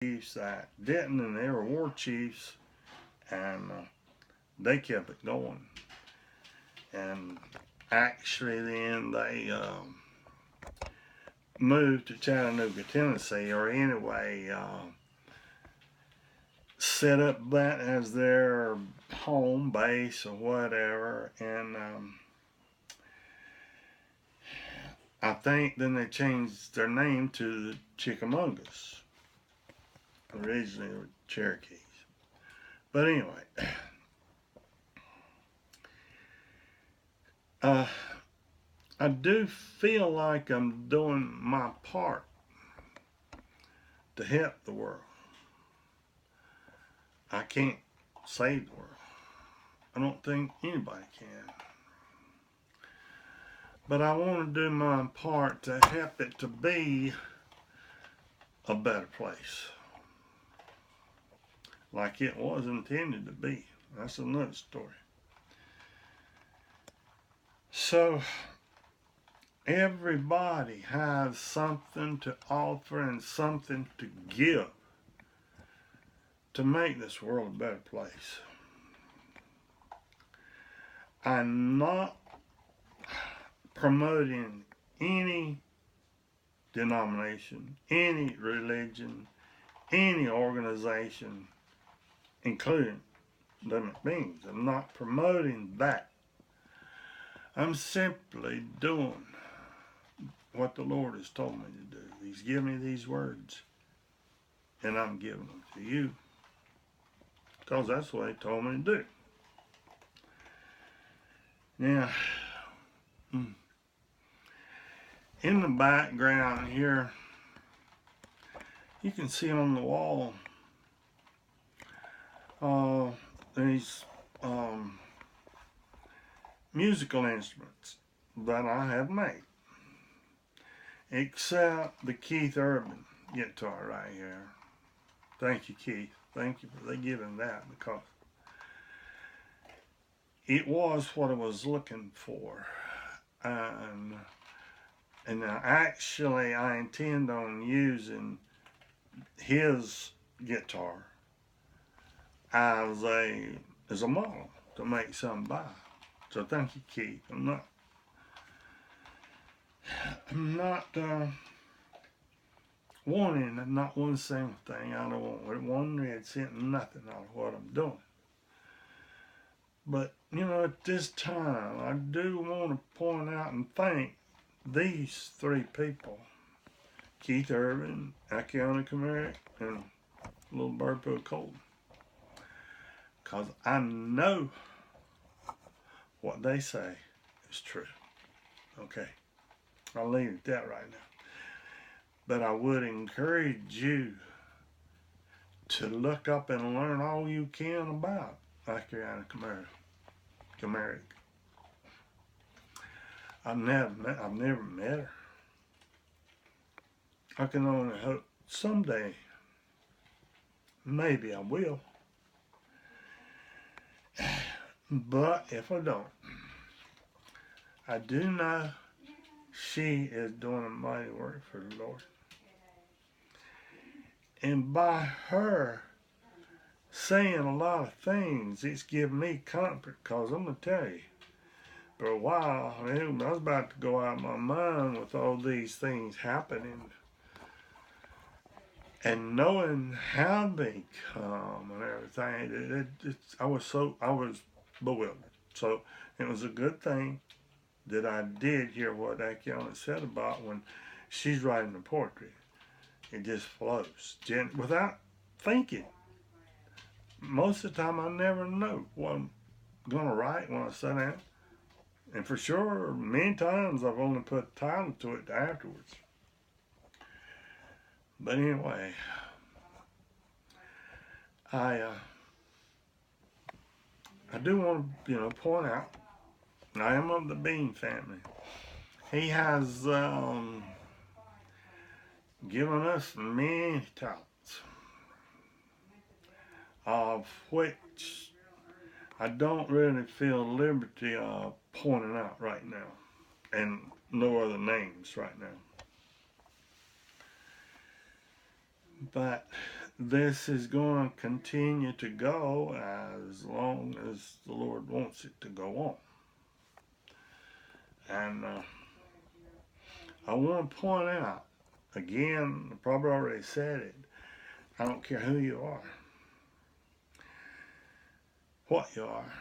chiefs that didn't, and they were war chiefs, and they kept it going. And actually, then they moved to Chattanooga, Tennessee, or anyway, set up that as their home base or whatever. And I think then they changed their name to the Chickamaugas. Originally, they were Cherokees. But anyway, uh, I do feel like I'm doing my part to help the world. I can't save the world. I don't think anybody can. But I want to do my part to help it to be a better place. Like it was intended to be. That's another story. So, everybody has something to offer and something to give to make this world a better place. I'm not promoting any denomination, any religion, any organization, including the McBeans. I'm not promoting that. I'm simply doing what the Lord has told me to do. He's given me these words, and I'm giving them to you because that's what He told me to do. Now, in the background here, you can see on the wall these musical instruments that I have made, except the Keith Urban guitar right here. Thank you, Keith. Thank you for giving that, because it was what I was looking for. And actually, I intend on using his guitar as a model to make some by. So thank you, Keith. I'm not wanting not one single thing. I don't want 1 red cent, nothing out of what I'm doing. But at this time, I do want to point out and thank these 3 people: Keith Urban, Akiana Kamerick, and Little Birdfoot Colton. Because I know what they say is true. Okay, I'll leave it at that right now. But I would encourage you to look up and learn all you can about Akiana Kamerick. I've never met her. I can only hope someday, maybe I will. But if I don't, I do know she is doing a mighty work for the Lord. And by her saying a lot of things, it's given me comfort, because I'm going to tell you, for a while, I was about to go out of my mind with all these things happening. And knowing how they come and everything, I was bewildered. So it was a good thing that I did hear what Akiana said about when she's writing a poetry. It just flows without thinking. Most of the time, I never know what I'm going to write when I sit down. And for sure, many times I've only put a title to it afterwards. But anyway, I do want to point out, I am of the Bean family. He has given us many talents, of which I don't really feel liberty of pointing out right now, and no other names right now. But this is going to continue to go as long as the Lord wants it to go on. And I want to point out, again, I probably already said it, I don't care who you are, what you are,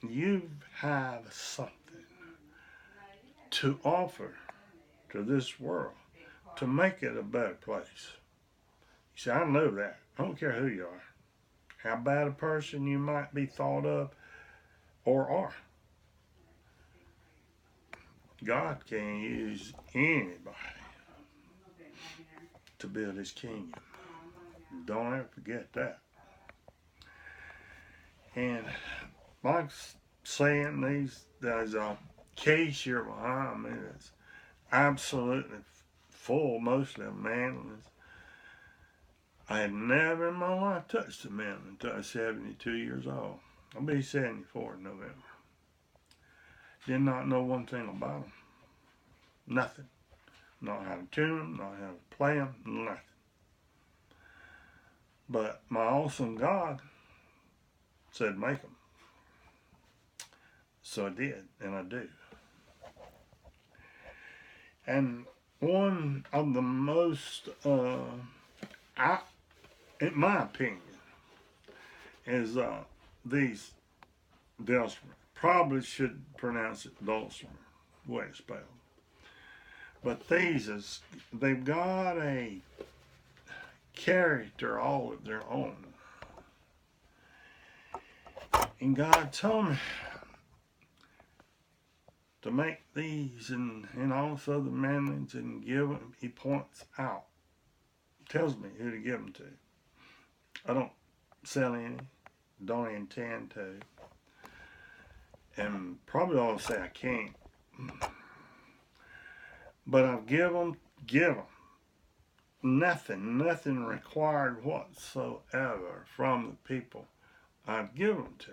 you have something to offer to this world to make it a better place. You see, I know that. I don't care who you are, how bad a person you might be thought of or are. God can use anybody to build his kingdom. Don't ever forget that. And like saying there's a case here behind me that's absolutely full, mostly of manliness. I had never in my life touched a man until I was 72 years old. I'll be 74 in November. Did not know one thing about them. Nothing. Not how to tune them, not how to play them, nothing. But my awesome God said make them. So I did, and I do. And one of the most, in my opinion, is these Dulcimer. Probably should pronounce it Dulcimer, the way it's spelled. But these they've got a character all of their own. And God told me to make these and also the manlings and give them, he points out, tells me who to give them to. I don't sell any, don't intend to, and probably ought to say I can't. But I'll give them. Nothing required whatsoever from the people I've given them to.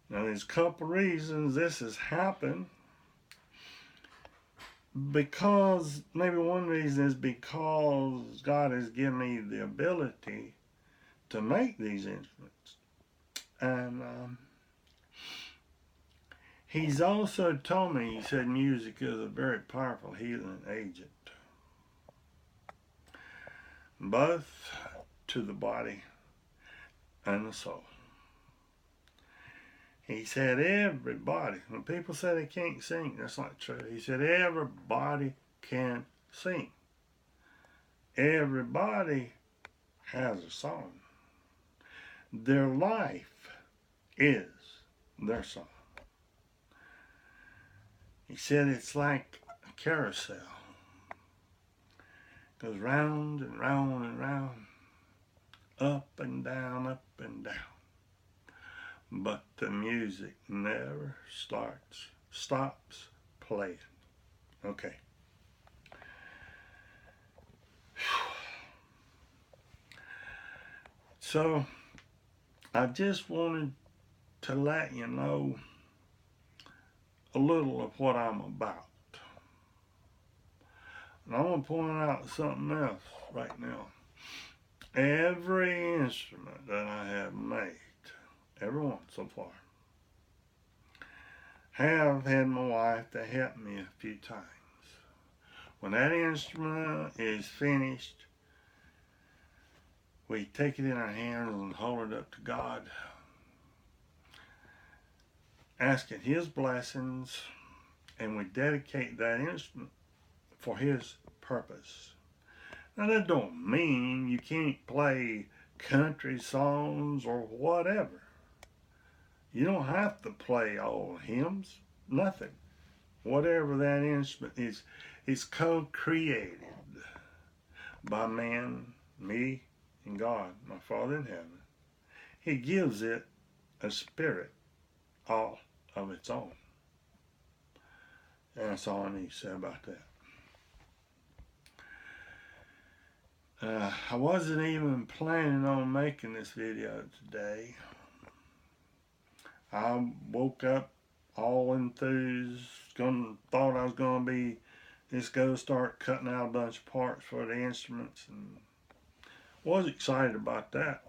Now, there's a couple reasons this has happened. Because, maybe one reason is because God has given me the ability to make these instruments. And he's also told me, he said music is a very powerful healing agent. Both to the body and the soul. He said everybody, when people say they can't sing, that's not true. He said everybody can sing. Everybody has a song. Their life is their song. He said it's like a carousel. Goes round and round and round, up and down, up and down. But the music never stops playing. Okay. So, I just wanted to let you know a little of what I'm about. And I want to point out something else right now. Every instrument that I have made, every one so far, have had my wife to help me a few times. When that instrument is finished, we take it in our hands and hold it up to God, asking his blessings, and we dedicate that instrument for his purpose. Now that don't mean you can't play country songs or whatever. You don't have to play all hymns, nothing. Whatever that instrument is co-created by man, me, and God, my Father in heaven. He gives it a spirit all of its own. And that's all I need to say about that. I wasn't even planning on making this video today. I woke up all enthused, thought I was going to be just go start cutting out a bunch of parts for the instruments, and Was excited about that,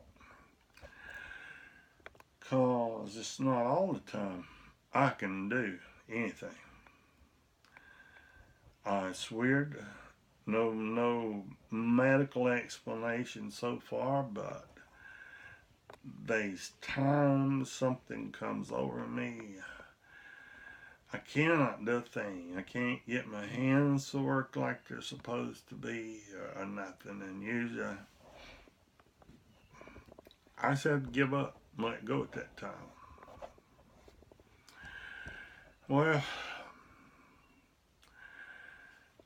because it's not all the time I can do anything. It's weird. No medical explanation so far, but there's times something comes over me. I cannot do a thing. I can't get my hands to work like they're supposed to be, or nothing. And usually I just have to give up, let go at that time. Well,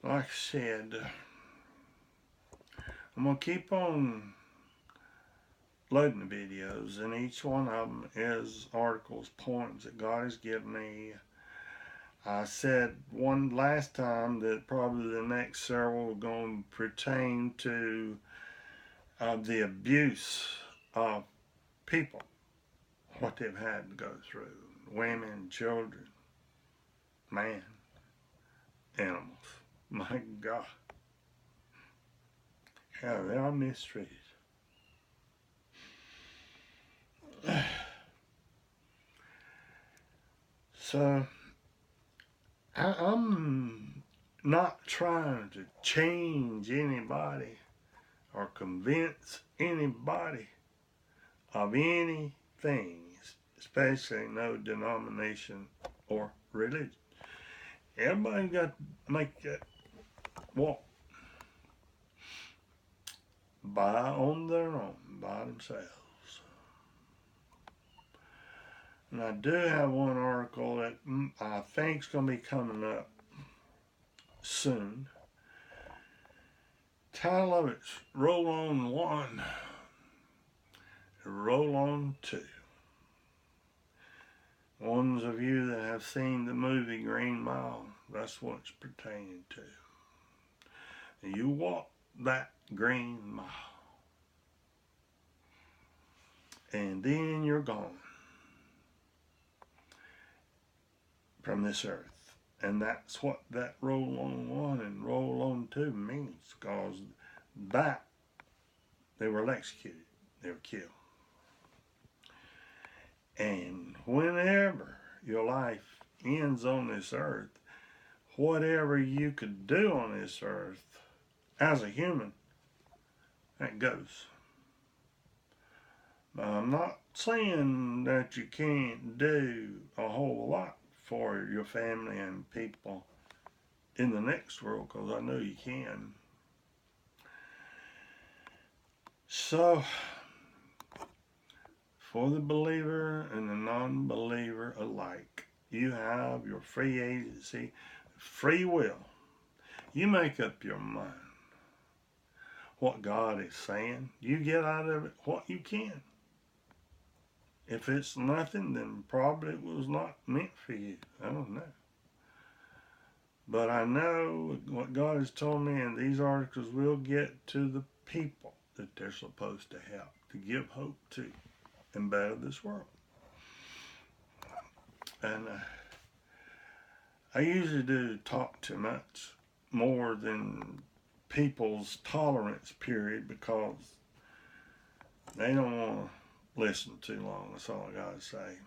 like I said, I'm going to keep on loading the videos, and each one of them is articles, points that God has given me. I said one last time that probably the next several are going to pertain to the abuse of people, what they've had to go through, women, children, man, animals. My God, how they are mistreated. So I'm not trying to change anybody or convince anybody of anything, especially no denomination or religion. Everybody's got to make that walk on their own, by themselves. And I do have one article that I think is going to be coming up soon. Title of it's Roll On 1, Roll On 2. Ones of you that have seen the movie Green Mile, that's what it's pertaining to. And you walk that green mile, and then you're gone from this earth. And that's what that roll on 1 and roll on 2 means, because that they were executed, they were killed. And whenever your life ends on this earth, whatever you could do on this earth as a human, that goes. Now, I'm not saying that you can't do a whole lot for your family and people in the next world, because I know you can. So, for the believer and the non-believer alike, you have your free agency, free will. You make up your mind what God is saying. You get out of it what you can. If it's nothing, then probably it was not meant for you. I don't know. But I know what God has told me, and these articles will get to the people that they're supposed to help, to give hope to, and better this world. And I usually do talk too much, more than people's tolerance period, because they don't want to listen too long. That's all I got to say.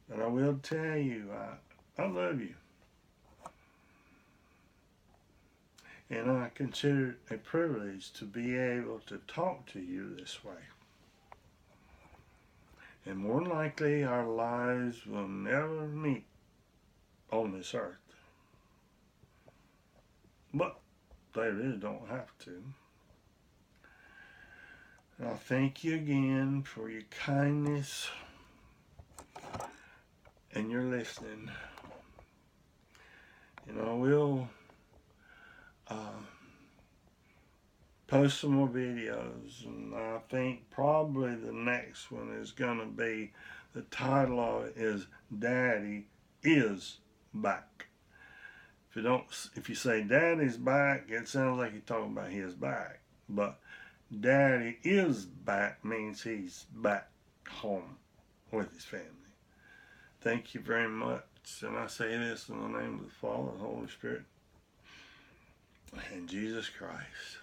But I will tell you, I love you. And I consider it a privilege to be able to talk to you this way. And more than likely, our lives will never meet on this earth. But they really don't have to. And I thank you again for your kindness and your listening. And I will post some more videos, and I think probably the next one is going to be, the title of it is Daddy is Back. If you say Daddy's back, it sounds like you're talking about his back. But Daddy is back means he's back home with his family. Thank you very much. And I say this in the name of the Father, and the Holy Spirit, and Jesus Christ.